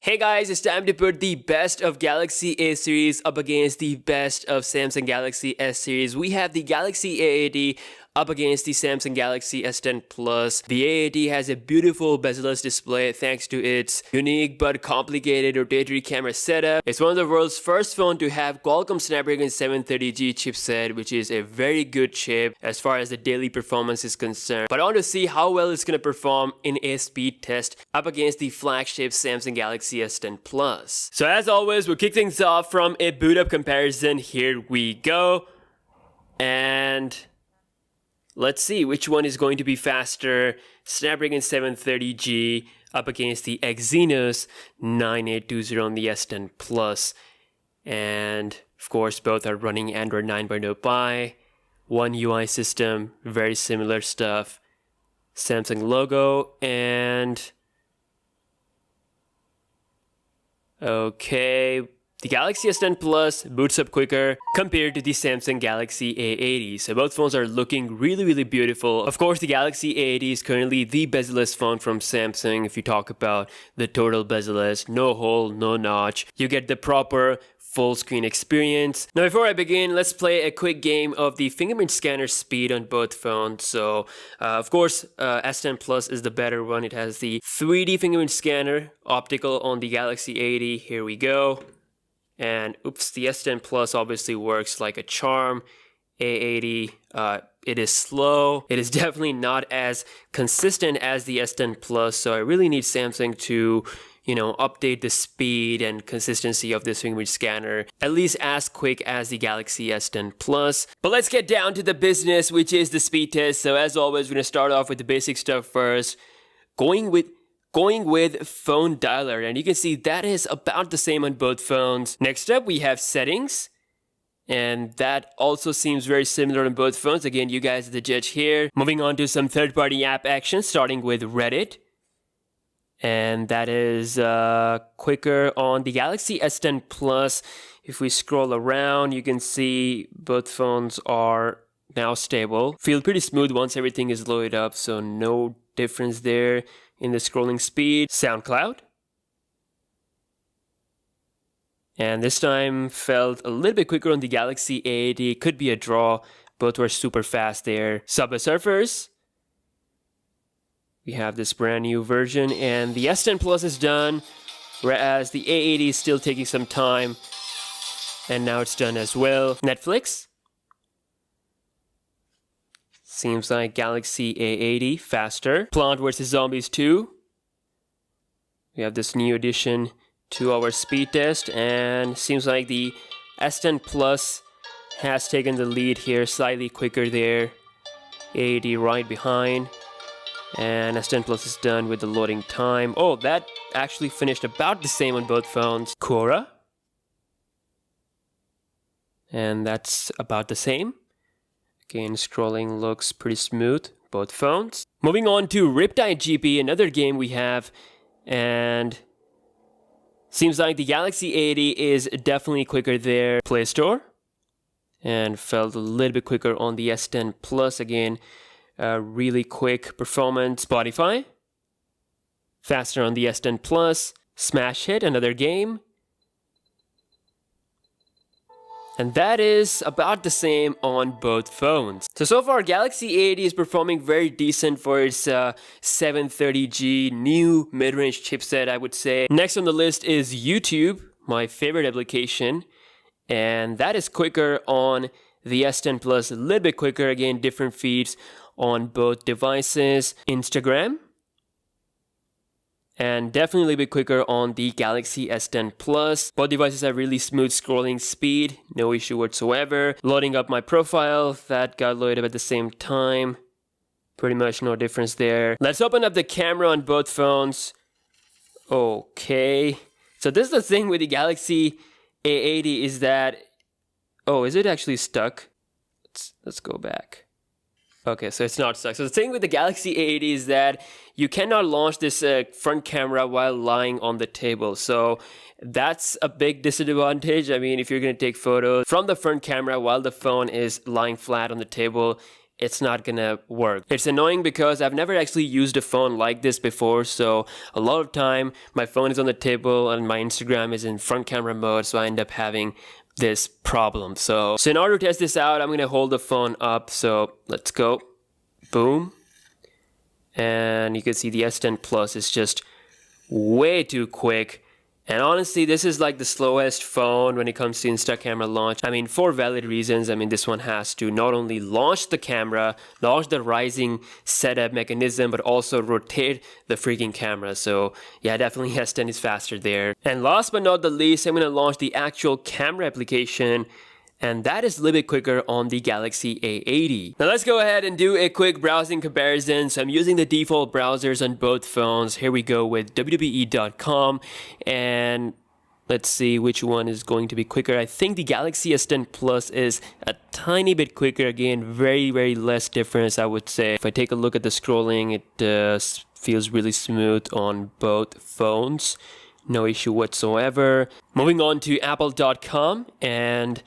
Hey guys, it's time to put the best of Galaxy A series up against the best of Samsung Galaxy S series. We have the Galaxy A80 up against the Samsung Galaxy S10 Plus. The A80 has a beautiful bezel-less display thanks to its unique but complicated rotatory camera setup. It's one of the world's first phone to have Qualcomm Snapdragon 730G chipset, which is a very good chip as far as the daily performance is concerned. But I want to see how well it's going to perform in a speed test up against the flagship Samsung Galaxy S10 Plus. So as always, we'll kick things off from a boot up comparison. Here we go. And let's see which one is going to be faster. Snapdragon 730G up against the Exynos 9820 on the S10 Plus. And of course, both are running Android 9.0 Pie. One UI system, very similar stuff. Samsung logo and okay. The Galaxy S10 Plus boots up quicker compared to the Samsung Galaxy A80. So both phones are looking really beautiful. Of course, the Galaxy A80 is currently the bezel-less phone from Samsung. If you talk about the total bezel-less, no hole, no notch. You get the proper full screen experience. Now before I begin, let's play a quick game of the fingerprint scanner speed on both phones. So of course, S10 Plus is the better one. It has the 3D fingerprint scanner, optical on the Galaxy A80. Here we go. And oops, the S10 Plus obviously works like a charm. A80, it is slow. It is definitely not as consistent as the S10 Plus. So I really need Samsung to, update the speed and consistency of this fingerprint scanner, at least as quick as the Galaxy S10 Plus. But let's get down to the business, which is the speed test. So as always, we're gonna start off with the basic stuff first. Going with phone dialer, and you can see that is about the same on both phones. Next up, we have settings, and that also seems very similar on both phones. Again, you guys are the judge here. Moving on to some third-party app actions, starting with Reddit, and that is quicker on the Galaxy S10 Plus. If we scroll around, you can see both phones are now stable. Feel pretty smooth once everything is loaded up, so no difference there in the scrolling speed. SoundCloud. And this time felt a little bit quicker on the Galaxy A80. Could be a draw. Both were super fast there. Subway Surfers. We have this brand new version, and the S10 Plus is done, whereas the A80 is still taking some time. And now it's done as well. Netflix. Seems like Galaxy A80 faster. Plant vs. Zombies 2. We have this new addition to our speed test, and seems like the S10 Plus has taken the lead here, slightly quicker there. A80 right behind, and S10 Plus is done with the loading time. Oh, that actually finished about the same on both phones. Quora. And that's about the same. Again, scrolling looks pretty smooth, both phones. Moving on to Riptide GP, another game we have, and seems like the Galaxy A80 is definitely quicker there. Play Store, and felt a little bit quicker on the S10 Plus. Again, really quick performance. Spotify, faster on the S10 Plus. Smash Hit, another game. And that is about the same on both phones. So far, Galaxy A80 is performing very decent for its 730G new mid-range chipset, I would say. Next on the list is YouTube, my favorite application. And that is quicker on the S10 Plus, a little bit quicker. Again, different feeds on both devices. Instagram. And definitely a bit quicker on the Galaxy S10 Plus. Both devices have really smooth scrolling speed, no issue whatsoever. Loading up my profile, that got loaded up at the same time. Pretty much no difference there. Let's open up the camera on both phones. Okay. So this is the thing with the Galaxy A80 is that... Oh, is it actually stuck? Let's go back. Okay, so it's not stuck. So the thing with the Galaxy A80 is that you cannot launch this front camera while lying on the table. So that's a big disadvantage. I mean, if you're going to take photos from the front camera while the phone is lying flat on the table, it's not gonna work. It's annoying because I've never actually used a phone like this before, so a lot of time my phone is on the table and my Instagram is in front camera mode, so I end up having this problem. So in order to test this out, I'm gonna hold the phone up. So let's go. Boom. And you can see the S10 Plus is just way too quick. And honestly, this is like the slowest phone when it comes to Insta camera launch. I mean, for valid reasons. I mean, this one has to not only launch the camera, launch the rising setup mechanism, but also rotate the freaking camera. So yeah, definitely S10 is faster there. And last but not the least, I'm gonna launch the actual camera application, and that is a little bit quicker on the Galaxy A80. Now let's go ahead and do a quick browsing comparison. So I'm using the default browsers on both phones. Here we go with wwe.com, and let's see which one is going to be quicker. I think the Galaxy S10 Plus is a tiny bit quicker. Again, very less difference, I would say. If I take a look at the scrolling, it feels really smooth on both phones. No issue whatsoever. Moving on to apple.com, and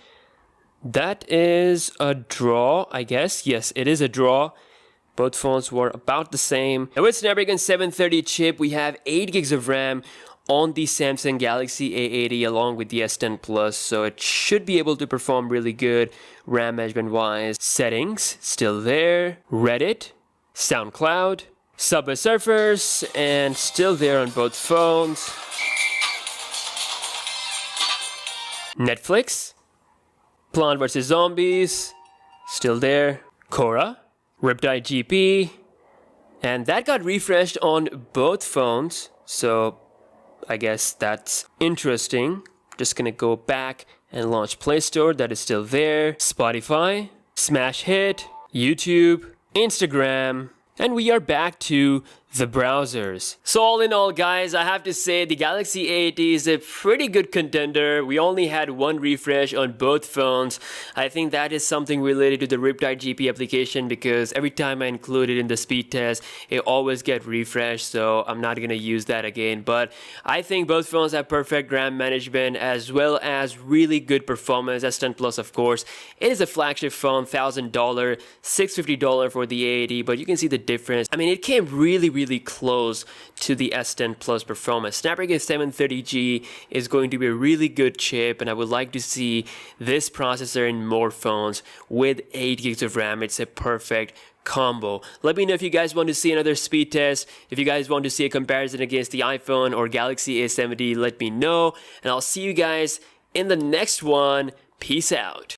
that is a draw, I guess. Yes, it is a draw. Both phones were about the same. And with Snapdragon 730 chip, we have 8 gigs of RAM on the Samsung Galaxy A80 along with the S10 Plus. So it should be able to perform really good RAM management wise. Settings, still there. Reddit, SoundCloud, Subway Surfers, and still there on both phones. Netflix, Plant vs. Zombies, still there. Quora, Riptide GP, and that got refreshed on both phones, so I guess that's interesting. Just gonna go back and launch Play Store, that is still there. Spotify, Smash Hit, YouTube, Instagram, and we are back to the browsers. So all in all, guys, I have to say the Galaxy A80 is a pretty good contender. We only had one refresh on both phones. I think that is something related to the Riptide GP application, because every time I include it in the speed test, it always gets refreshed, so I'm not gonna use that again. But I think both phones have perfect RAM management as well as really good performance. S10 Plus, of course, it is a flagship phone, $1,000, $650 for the A80, but you can see the difference. I mean, it came really close to the S10 Plus performance. Snapdragon 730G is going to be a really good chip, and I would like to see this processor in more phones with 8 gigs of RAM. It's a perfect combo. Let me know if you guys want to see another speed test. If you guys want to see a comparison against the iPhone or Galaxy A70, let me know, and I'll see you guys in the next one. Peace out.